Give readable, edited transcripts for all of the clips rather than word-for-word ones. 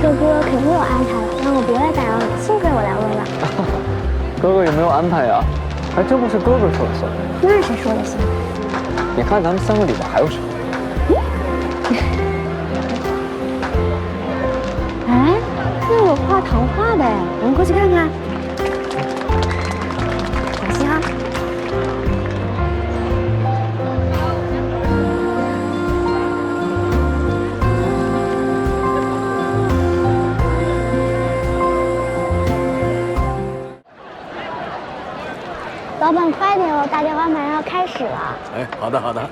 哥哥肯定有安排了，让我别来打扰你，幸亏我来问了。哥哥有没有安排呀？还真不是哥哥说了算。那谁说了算？你看咱们3个里边还有谁？哎，那有画糖画的哎，我们过去看看。小心啊！老板，快点哦，打电话马上要开始了。哎，好的好的。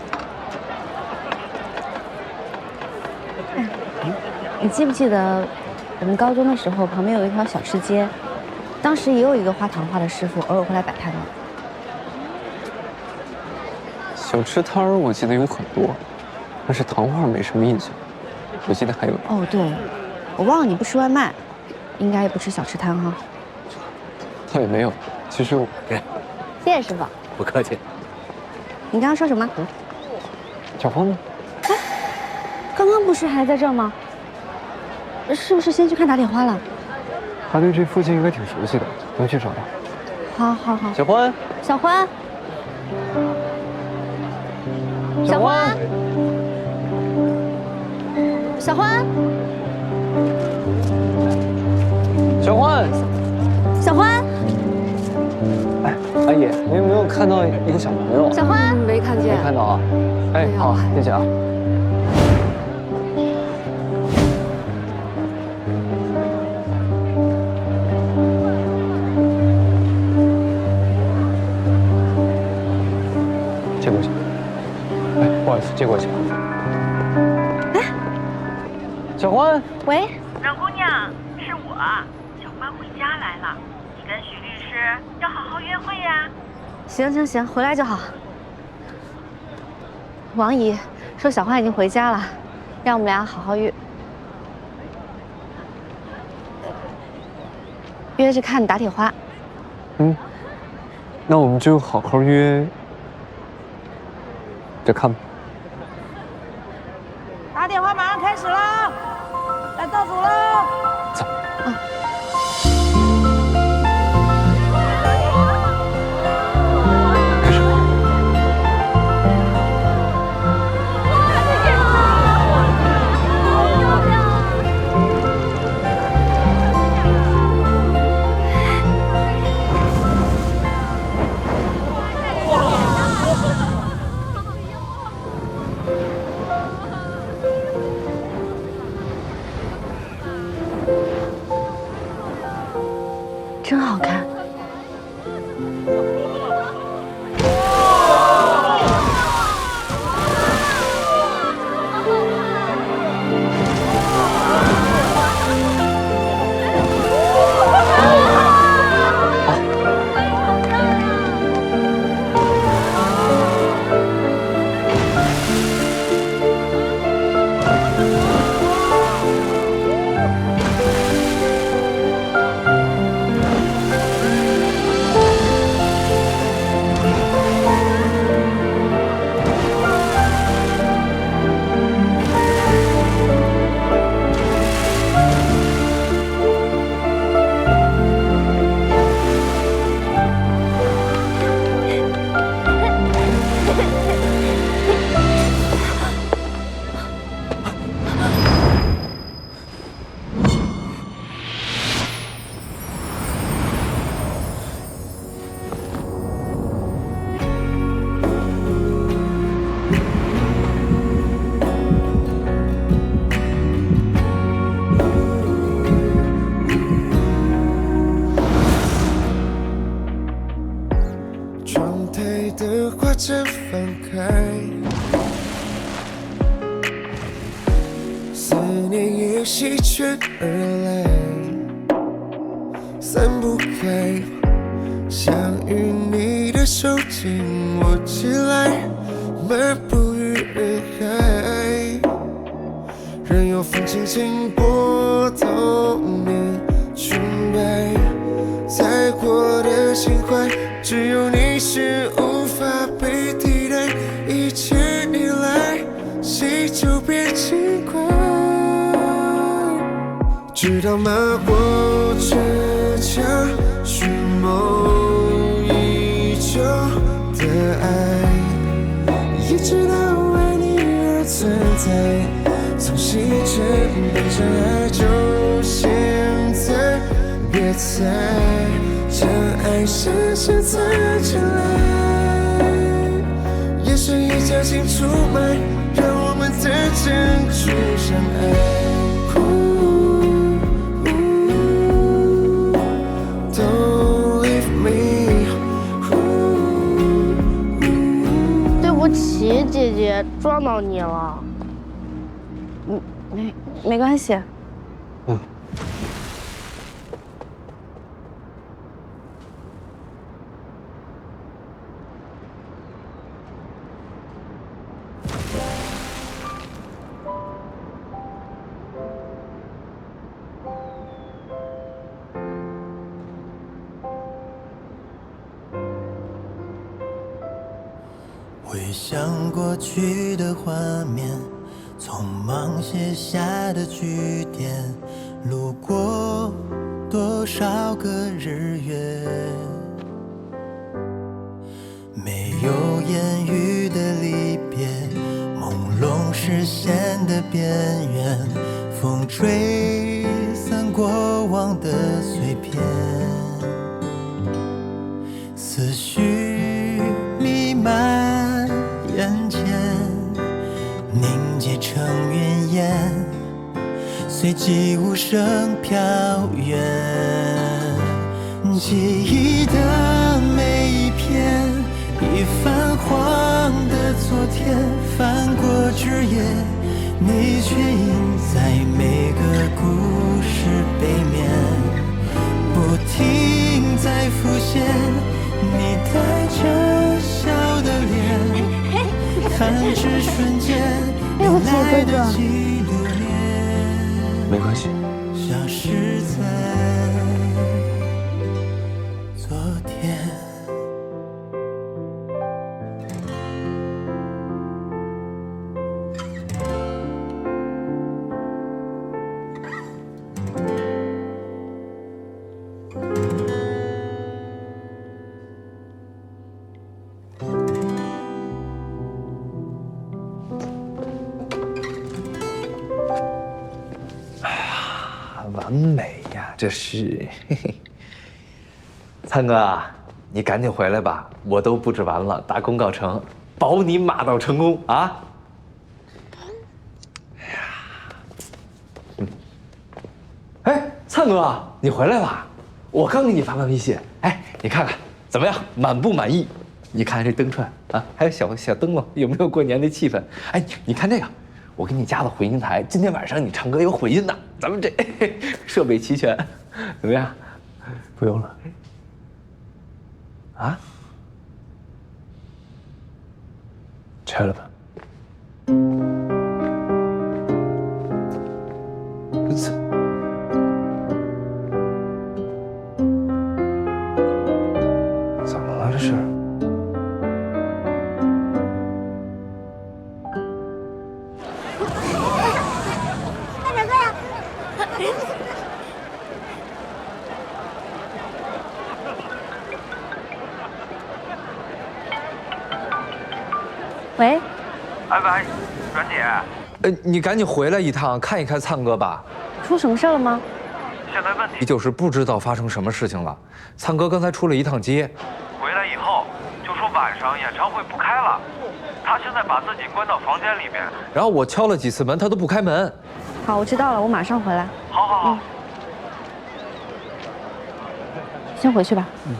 你记不记得我们高中的时候旁边有一条小吃街，当时也有一个画糖画的师傅，偶尔会来摆摊的。小吃摊儿我记得有很多，但是糖画没什么印象。我记得还有哦，对，我忘了你不吃外卖，应该也不吃小吃摊哈。倒也没有，其实我谢谢师傅。不客气。你刚刚说什么？小芳呢？哎，刚刚不是还在这儿吗？是不是先去看打铁花了？他对这附近应该挺熟悉的，能去找他。好，好，好。小欢，小欢，小欢，小欢，小欢，小欢，哎，阿姨，你有没有看到一个小朋友？小欢，没看见，没看到啊？哎，好，谢谢啊。借过去。哎，不好意思，借过去。哎，小欢。喂，冉姑娘，是我，小欢回家来了，你跟许律师要好好约会呀。行行行，回来就好。王姨说小欢已经回家了，让我们俩好好约着看打铁花。嗯，那我们就好好约着看吧。打铁花马上开始了，来倒数喽！走。开始。真好看。的画针放开，思念也席卷而来，散不开，想与你的手紧握起来，漫步于人海，任由风轻轻拨动你裙摆，再过的情怀，只有你是无法被替代，一切你来，谁就别奇怪。知道吗？我倔强寻梦已久的爱，也知道为你而存在。从细针变成爱，就现在，别猜，将爱深深藏起来。也是一家亲出卖，让我们的珍珠相爱。Don't leave me。对不起，姐姐，撞到你了。没关系。回想过去的画面，匆忙写下的句点，路过多少个日月，没有言语的离别，朦胧视线的边缘，风吹散过往的碎片，思绪弥漫眼前，凝结成云烟，随即无声飘远。记忆的每一片，已泛黄的昨天，翻过枝叶，你却印在每个故事背面，不停在浮现，你带着笑的脸，弹指瞬间，对不起，哥哥。没关系。消失在昨天。完美呀，这是。嘿嘿，灿哥啊，你赶紧回来吧，我都布置完了，大功告成，保你马到成功啊！哎，灿哥，你回来了，我刚给你发完微信，哎，你看看怎么样，满不满意？你看这灯串啊，还有小灯笼，有没有过年的气氛？哎，你看这个。我给你加了回音台，今天晚上你唱歌有混音的，咱们这设备齐全，怎么样？不用了。啊？拆了吧。怎么了这是？喂，喂，阮姐，你赶紧回来一趟，看一看灿哥吧。出什么事了吗？现在问题就是不知道发生什么事情了。灿哥刚才出了一趟街，回来以后就说晚上演唱会不开了，他现在把自己关到房间里面。然后我敲了几次门，他都不开门。好，我知道了，我马上回来。好。先回去吧。嗯。